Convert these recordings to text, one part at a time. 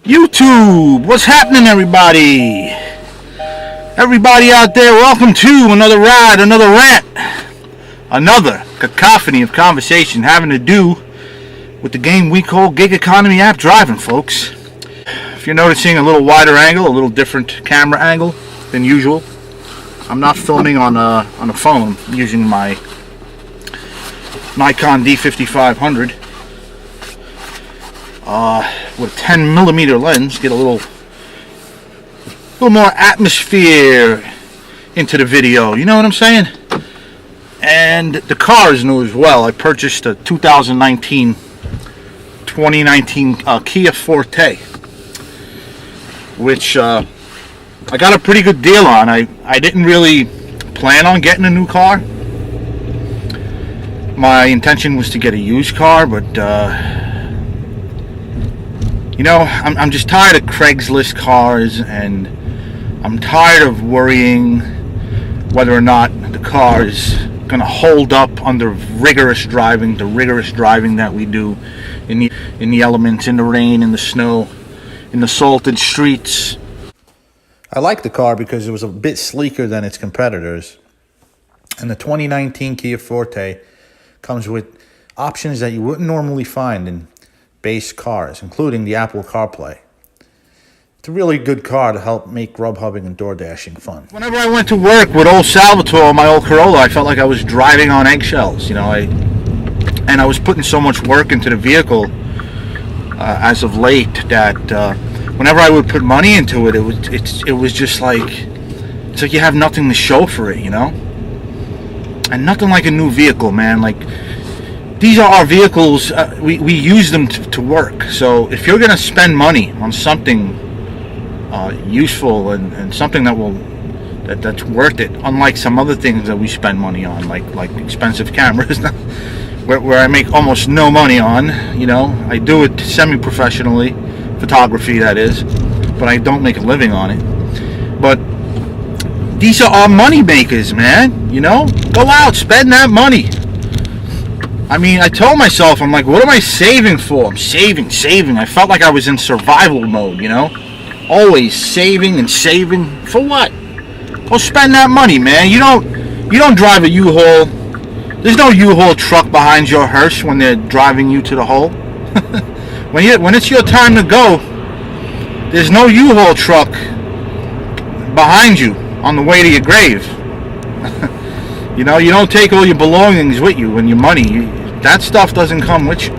YouTube, what's happening, everybody? Everybody out there, welcome to another ride, another rant, another cacophony of conversation having to do with the game we call gig economy app driving, folks. If you're noticing a little wider angle, a little different camera angle than usual, I'm not filming on a phone. I'm using my Nikon D5500 with a 10mm lens. Get a little more atmosphere into the video. You know what I'm saying? And the car is new as well. I purchased a 2019 Kia Forte, which I got a pretty good deal on. I didn't really plan on getting a new car. My intention was to get a used car, but you know, I'm just tired of Craigslist cars, and I'm tired of worrying whether or not the car is going to hold up under rigorous driving, the rigorous driving that we do in the elements, in the rain, in the snow, in the salted streets. I like the car because it was a bit sleeker than its competitors, and the 2019 Kia Forte comes with options that you wouldn't normally find in base cars, including the Apple CarPlay. It's a really good car to help make Grubhubbing and Doordashing fun. Whenever I went to work with old Salvatore, my old Corolla, I felt like I was driving on eggshells. You know, I was putting so much work into the vehicle as of late that whenever I would put money into it, it was just like, it's like you have nothing to show for it, you know? And nothing like a new vehicle, man. Like, these are our vehicles. We use them to work. So if you're going to spend money on something useful and something that's worth it, unlike some other things that we spend money on, like expensive cameras, where I make almost no money on. You know, I do it semi-professionally, photography that is, but I don't make a living on it. But these are our money makers, man. You know, go out, spend that money. I mean, I told myself, I'm like, what am I saving for? I'm saving. I felt like I was in survival mode, you know? Always saving and saving. For what? Go spend that money, man. You don't drive a U-Haul. There's no U-Haul truck behind your hearse when they're driving you to the hole. When it's your time to go, there's no U-Haul truck behind you on the way to your grave. You know, you don't take all your belongings with you and your money. That stuff doesn't come with you.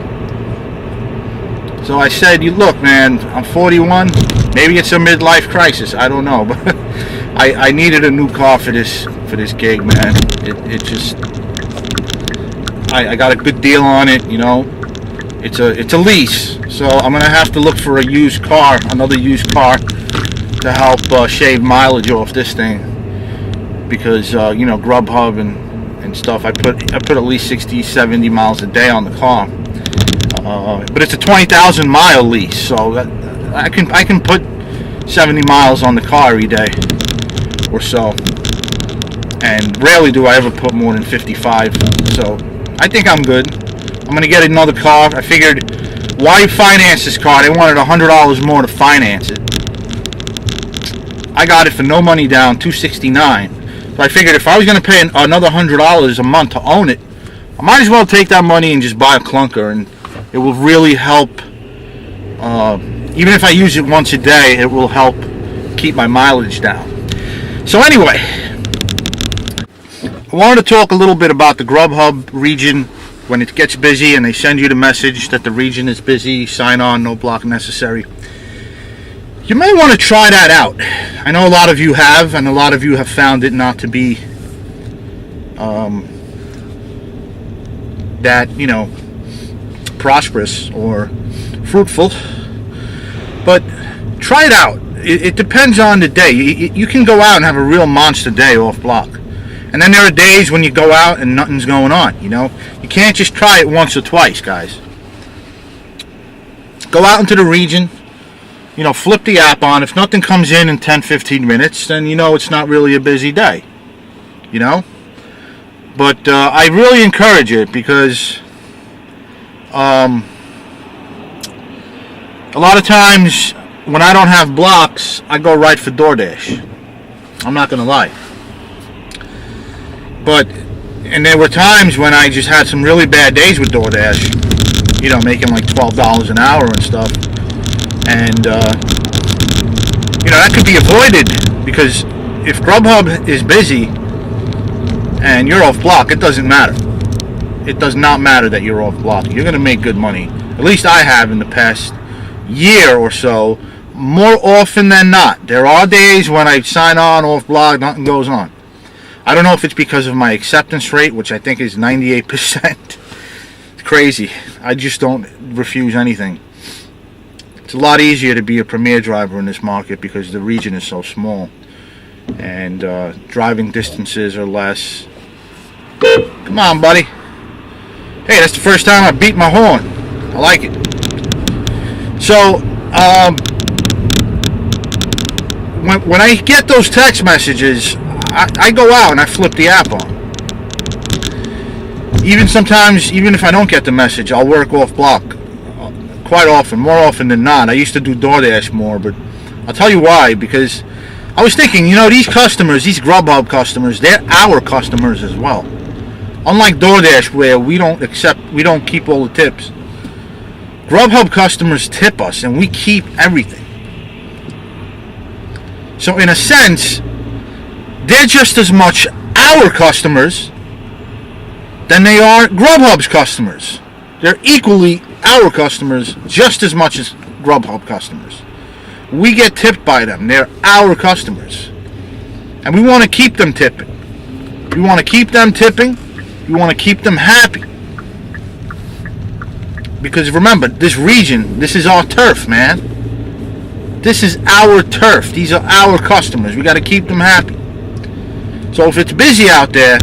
So I said, look, man, I'm 41. Maybe it's a midlife crisis. I don't know, but I needed a new car for this gig, man. It just, I got a good deal on it. You know, it's a lease, so I'm gonna have to look for a used car, another used car, to help shave mileage off this thing. Because you know, Grubhub and stuff, I put at least 60-70 miles a day on the car, but it's a 20,000 mile lease, so that I can put 70 miles on the car every day or so, and rarely do I ever put more than 55. So I think I'm good. I'm gonna get another car. I figured, why finance this car? They wanted $100 more to finance it. I got it for no money down, $269. So I figured if I was going to pay another $100 a month to own it, I might as well take that money and just buy a clunker, and it will really help. Even if I use it once a day, it will help keep my mileage down. So anyway, I wanted to talk a little bit about the Grubhub region. When it gets busy and they send you the message that the region is busy, sign on, no block necessary. You may want to try that out. I know a lot of you have, and a lot of you have found it not to be that, you know, prosperous or fruitful. But try it out. It depends on the day. You can go out and have a real monster day off block. And then there are days when you go out and nothing's going on, you know. You can't just try it once or twice, guys. Go out into the region. You know, flip the app on. If nothing comes in 10-15 minutes, then you know it's not really a busy day. You know? But I really encourage it because a lot of times when I don't have blocks, I go right for DoorDash. I'm not gonna lie. And there were times when I just had some really bad days with DoorDash, you know, making like $12 an hour and stuff. And, you know, that could be avoided, because if Grubhub is busy and you're off block, it doesn't matter. It does not matter that you're off block. You're going to make good money. At least I have in the past year or so, more often than not. There are days when I sign on off block, nothing goes on. I don't know if it's because of my acceptance rate, which I think is 98%. It's crazy. I just don't refuse anything. It's a lot easier to be a premier driver in this market because the region is so small. And driving distances are less. Come on, buddy. Hey, that's the first time I beat my horn. I like it. So, when I get those text messages, I go out and I flip the app on. Even sometimes, even if I don't get the message, I'll work off block. Quite often, more often than not. I used to do DoorDash more, but I'll tell you why. Because I was thinking, you know, these customers, these Grubhub customers, they're our customers as well. Unlike DoorDash, where we don't keep all the tips. Grubhub customers tip us, and we keep everything. So in a sense, they're just as much our customers than they are Grubhub's customers. They're equally our customers just as much as Grubhub customers. We get tipped by them. They're our customers. And we want to keep them tipping. We want to keep them tipping. We want to keep them happy. Because remember, this region, this is our turf, man. This is our turf. These are our customers. We got to keep them happy. So if it's busy out there,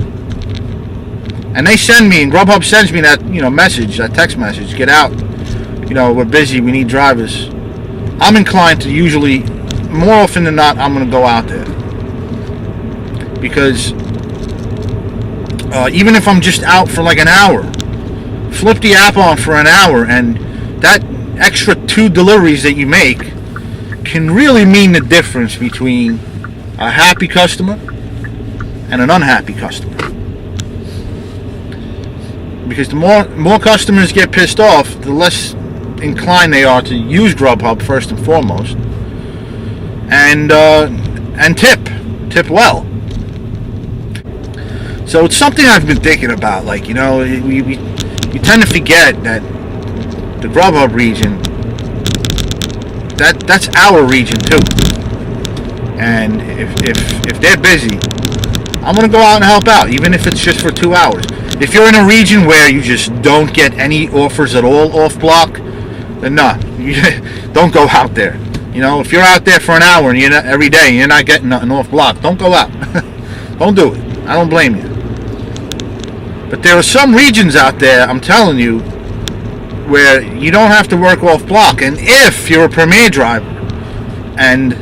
and they send me, and Grubhub sends me that, you know, message, that text message, get out, you know, we're busy, we need drivers, I'm inclined to usually, more often than not, I'm going to go out there. Because even if I'm just out for like an hour, flip the app on for an hour, and that extra 2 deliveries that you make can really mean the difference between a happy customer and an unhappy customer. Because the more customers get pissed off, the less inclined they are to use Grubhub first and foremost, and tip well. So it's something I've been thinking about. Like, you know, we tend to forget that the Grubhub region, that's our region too. And if they're busy, I'm going to go out and help out, even if it's just for 2 hours. If you're in a region where you just don't get any offers at all off block, then no, don't go out there. You know, if you're out there for an hour and every day and you're not getting nothing off block, don't go out. Don't do it. I don't blame you. But there are some regions out there, I'm telling you, where you don't have to work off block. And if you're a premier driver, and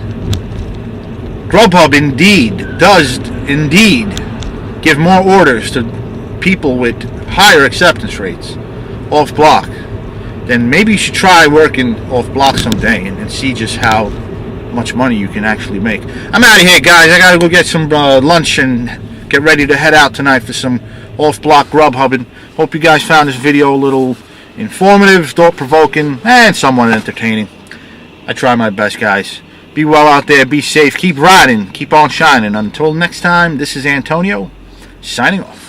Grubhub does give more orders to people with higher acceptance rates off block, then maybe you should try working off block someday and see just how much money you can actually make. I'm out of here, guys. I gotta go get some lunch and get ready to head out tonight for some off block Grubhubbing. Hope you guys found this video a little informative, thought-provoking, and somewhat entertaining. I try my best, guys. Be well out there, be safe, keep riding, keep on shining. Until next time, this is Antonio, signing off.